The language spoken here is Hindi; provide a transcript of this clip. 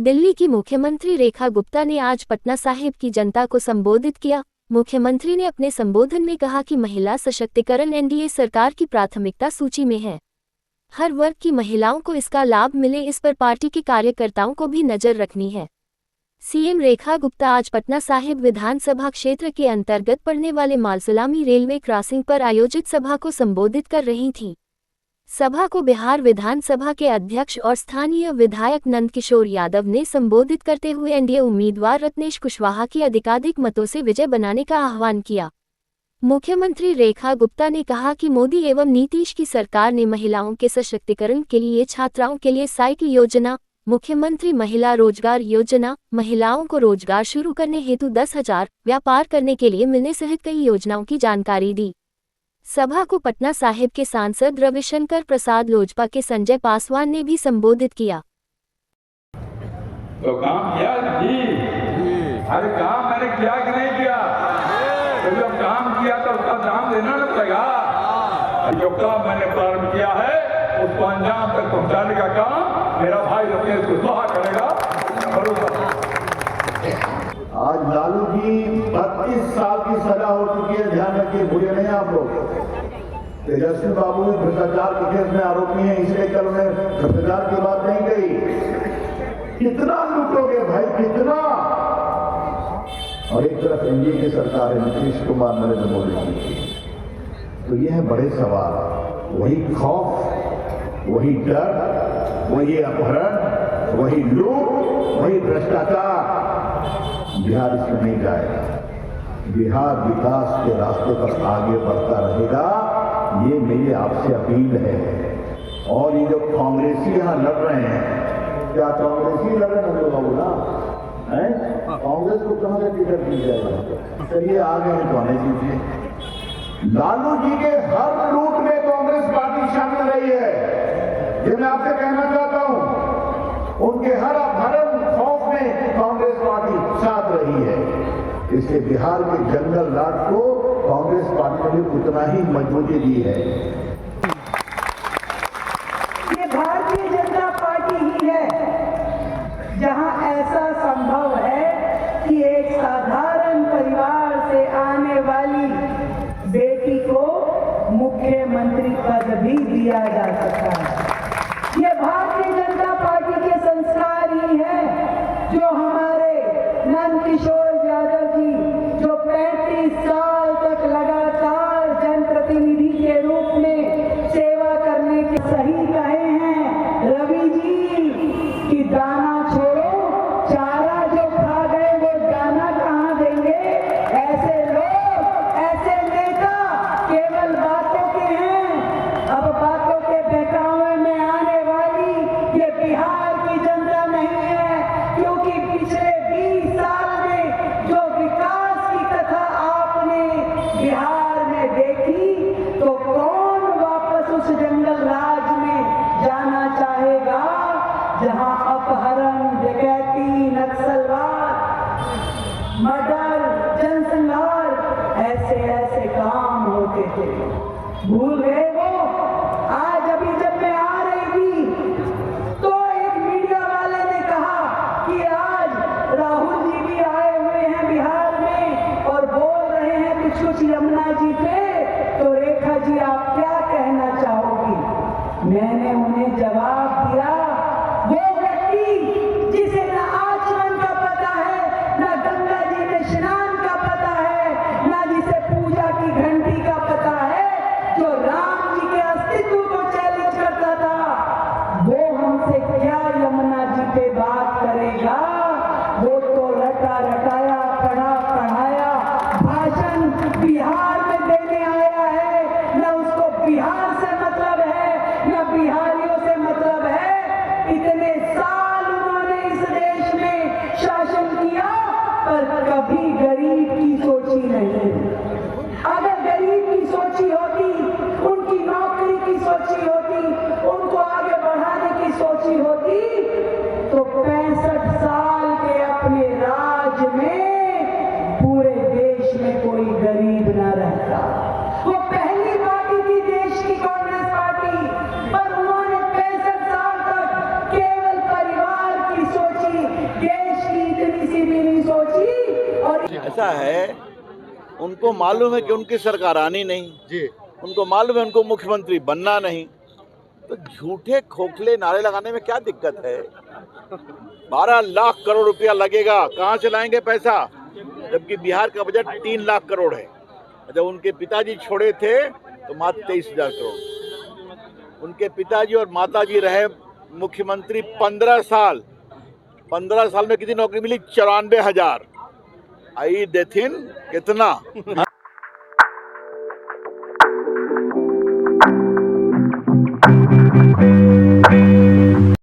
दिल्ली की मुख्यमंत्री रेखा गुप्ता ने आज पटना साहिब की जनता को संबोधित किया। मुख्यमंत्री ने अपने संबोधन में कहा कि महिला सशक्तिकरण एनडीए सरकार की प्राथमिकता सूची में है। हर वर्ग की महिलाओं को इसका लाभ मिले, इस पर पार्टी के कार्यकर्ताओं को भी नजर रखनी है। सीएम रेखा गुप्ता आज पटना साहिब विधानसभा क्षेत्र के अंतर्गत पड़ने वाले मालसलामी रेलवे क्रॉसिंग पर आयोजित सभा को संबोधित कर रही थीं। सभा को बिहार विधानसभा के अध्यक्ष और स्थानीय विधायक नंदकिशोर यादव ने संबोधित करते हुए एनडीए उम्मीदवार रत्नेश कुशवाहा की अधिकाधिक मतों से विजय बनाने का आह्वान किया। मुख्यमंत्री रेखा गुप्ता ने कहा कि मोदी एवं नीतीश की सरकार ने महिलाओं के सशक्तिकरण के लिए छात्राओं के लिए साइकिल योजना, मुख्यमंत्री महिला रोजगार योजना, महिलाओं को रोजगार शुरू करने हेतु 10,000, व्यापार करने के लिए मिलने सहित कई योजनाओं की जानकारी दी। सभा को पटना साहिब के सांसद रविशंकर प्रसाद, लोजपा के संजय पासवान ने भी संबोधित किया। तो काम किया जी, अरे काम मैंने किया कि नहीं किया? तो जब काम किया तो उसका दाम देना न पड़ेगा। जो काम मैंने प्रारंभ किया है उसको अंजाम तक पहुंचाने का काम मेरा भाई रत्नेश कुशवाहा करेगा। आज लालू की 32 साल की सजा हो चुकी है, ध्यान रखिए, भूले नहीं आप लोग। तेजस्वी बाबू भ्रष्टाचार के केस में आरोपी हैं, इसलिए कल उन्हें भ्रष्टाचार की बात नहीं कही। कितना लूटोगे भाई, कितना? और एक तरफ एनडीए की सरकार है, नीतीश कुमार, नरेंद्र मोदी की। तो यह है बड़े सवाल, वही खौफ, वही डर, वही अपहरण, वही लूट, वही भ्रष्टाचार। बिहार इसमें नहीं जाएगा। बिहार विकास के रास्ते पर आगे बढ़ता रहेगा, ये मेरी आपसे अपील है। और ये जो कांग्रेसी यहाँ लड़ रहे हैं, क्या कांग्रेसी लड़ रहे हैं बाबू ना? कांग्रेस को कहां से टिकट दी जाएगा? चलिए आगे हैं तो आने दीजिए। लालू जी के हर लूट में कांग्रेस पार्टी शामिल रही है, ये मैं आपसे कहना चाहता हूं। उनके हर अपहरण खौफ में कांग्रेस पार्टी साथ रही है। इसलिए बिहार के जंगल राज को कांग्रेस पार्टी ने उतना ही मजबूती दी है। ये भारतीय जनता पार्टी ही है जहां ऐसा संभव है कि एक साधारण परिवार से आने वाली बेटी को मुख्यमंत्री पद भी दिया जा सकता है। ये भारतीय जनता पार्टी के संस्कार ही है जो हमारे नंदकिशोर यादव जी, जो 35 साल तक लगातार जनप्रतिनिधि के रूप में सेवा करने के सही कहे हैं रवि जी कि दाना छोड़ो, चारा जो खा गए वो दाना कहाँ देंगे? ऐसे लोग, ऐसे नेता केवल बातों के हैं। अब बातों के बहकावे में आने वाली ये बिहार की जनता नहीं है, क्योंकि पिछले 20 साल में जो विकास की कथा आपने बिहार में देखी, तो कौन वापस उस जंगल राज में जाना चाहेगा जहां अपहरण, डकैती, नक्सलवाद, मर्डर, जनसंहार, ऐसे ऐसे काम होते थे। भूल गए वो? आज अभी जब मैं आ रही थी तो एक मीडिया वाले ने कहा कि आज राहुल जी भी आए हुए हैं बिहार में और बोल रहे हैं कुछ यमुना जी पे, तो रेखा जी आप क्या कहना चाहोगी? मैंने उन्हें जवाब दिया, वो व्यक्ति जिसे न आचमन का पता है, न गंगा जी में स्नान का पता है, न जिसे पूजा की घंटी का पता है, जो राम जी के अस्तित्व को चैलेंज करता था, वो हमसे क्या यमुना जी पे बात करेगा? वो तो रटा रटाया, पढ़ा पढ़ाया भाषण बिहार में देने आया है। न उसको बिहार से मतलब है, न बिहारियों से मतलब है। इतने साल उन्होंने इस देश में शासन किया, पर कभी गरीब की सोची नहीं। अगर गरीब की सोची होती, उनकी नौकरी की सोची होती, उनको आगे बढ़ाने की सोची होती, तो 65 साल के अपने राज में पूरे देश में कोई गरीब न रहता। वो पहली पार्टी थी देश की कांग्रेस पार्टी, पर ऐसा है, उनको मालूम है कि उनकी सरकार आनी नहीं जी। उनको मालूम है उनको मुख्यमंत्री बनना नहीं, तो झूठे खोखले नारे लगाने में क्या दिक्कत है। 12 लाख करोड़ रुपया लगेगा, कहाँ से लाएंगे पैसा, जबकि बिहार का बजट 3 लाख करोड़ है। जब उनके पिताजी छोड़े थे तो मात्र 23,000 करोड़। उनके पिताजी और माताजी रहे मुख्यमंत्री 15 साल। 15 साल में कितनी नौकरी मिली? 94,000। आई देथिन कितना